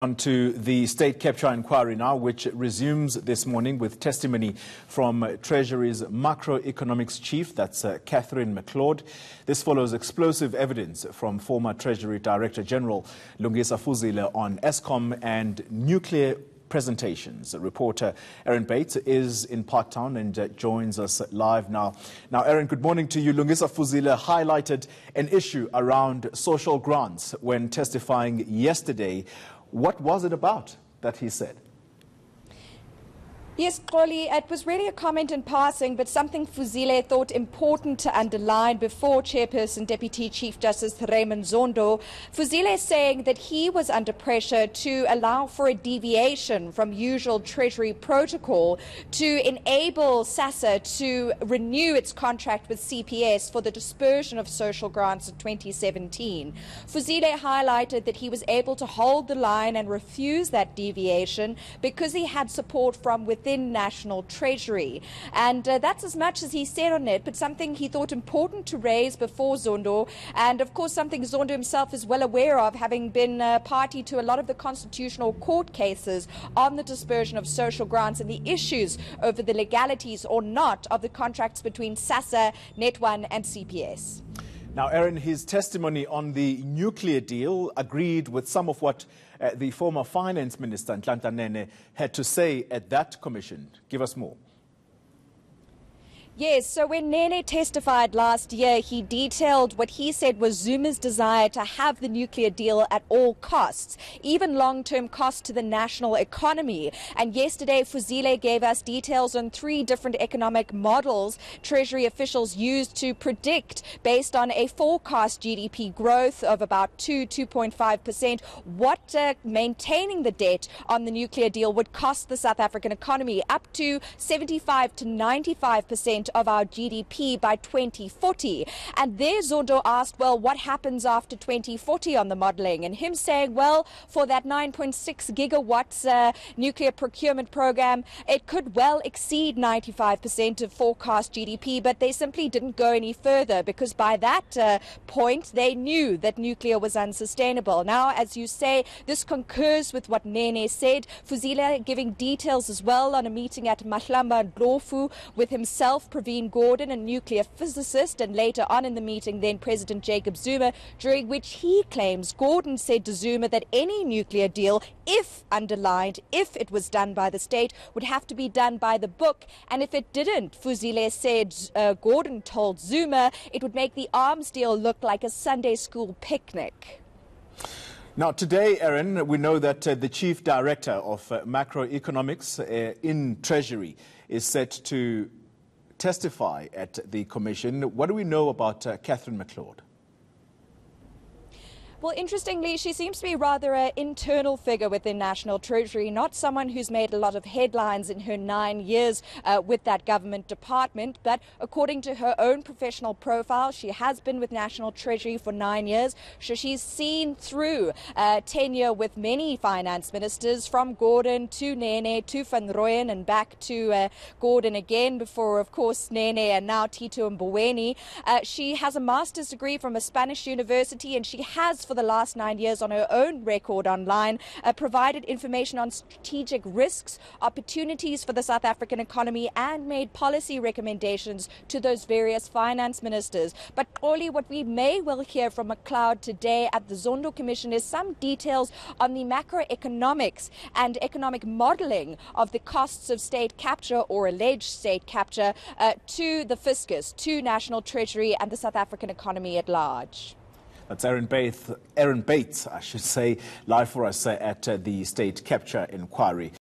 On to the state capture inquiry now, which resumes this morning with testimony from Treasury's macroeconomics chief, that's Catherine MacLeod. This follows explosive evidence from former Treasury Director General Lungisa Fuzile on Eskom and nuclear presentations. Reporter Erin is in Parktown and joins us live now. Now, Erin, good morning to you. Lungisa Fuzile highlighted an issue around social grants when testifying yesterday. What was it about that he said? Yes, Xoli, it was really a comment in passing, but something Fuzile thought important to underline before Chairperson Deputy Chief Justice Raymond Zondo. Fuzile saying that he was under pressure to allow for a deviation from usual Treasury protocol to enable SASSA to renew its contract with CPS for the dispersion of social grants in 2017. Fuzile highlighted that he was able to hold the line and refuse that deviation because he had support from within National Treasury. And that's as much as he said on it, but something he thought important to raise before Zondo, and of course something Zondo himself is well aware of, having been party to a lot of the constitutional court cases on the dispersion of social grants and the issues over the legalities or not of the contracts between SASSA, Net1 and CPS. Now, Erin, his testimony on the nuclear deal agreed with some of what the former finance minister, Nhlanhla Nene, had to say at that commission. Give us more. Yes, so when Nene testified last year, he detailed what he said was Zuma's desire to have the nuclear deal at all costs, even long-term costs to the national economy. And yesterday, Fuzile gave us details on 3 different economic models Treasury officials used to predict, based on a forecast GDP growth of about 2.5%, what maintaining the debt on the nuclear deal would cost the South African economy, up to 75 to 95% of our GDP by 2040. And there Zondo asked, well, what happens after 2040 on the modelling? And him saying, well, for that 9.6 gigawatts nuclear procurement program, it could well exceed 95% of forecast GDP, but they simply didn't go any further because by that point, they knew that nuclear was unsustainable. Now, as you say, this concurs with what Nene said. Fuzile giving details as well on a meeting at MacLeod with himself, Praveen Gordon, a nuclear physicist, and later on in the meeting then President Jacob Zuma, during which he claims Gordon said to Zuma that any nuclear deal, if underlined, if it was done by the state, would have to be done by the book, and if it didn't, Fuzile said Gordon told Zuma it would make the arms deal look like a Sunday school picnic. Now, today, Erin, we know that the Chief Director of Macroeconomics in Treasury is set to testify at the commission. What do we know about Catherine MacLeod? Well, interestingly, she seems to be rather an internal figure within National Treasury, not someone who's made a lot of headlines in her 9 years with that government department. But according to her own professional profile, she has been with National Treasury for 9 years. So she's seen through tenure with many finance ministers, from Gordon to Nene to Van Rooyen and back to Gordon again before, of course, Nene and now Tito Mboweni. She has a master's degree from a Spanish university, and she has, for the last 9 years, on her own record online, provided information on strategic risks, opportunities for the South African economy, and made policy recommendations to those various finance ministers. But only what we may well hear from MacLeod today at the Zondo Commission is some details on the macroeconomics and economic modelling of the costs of state capture or alleged state capture to the fiscus, to National Treasury and the South African economy at large. That's Erin Bates, I should say, live for us at the state capture inquiry.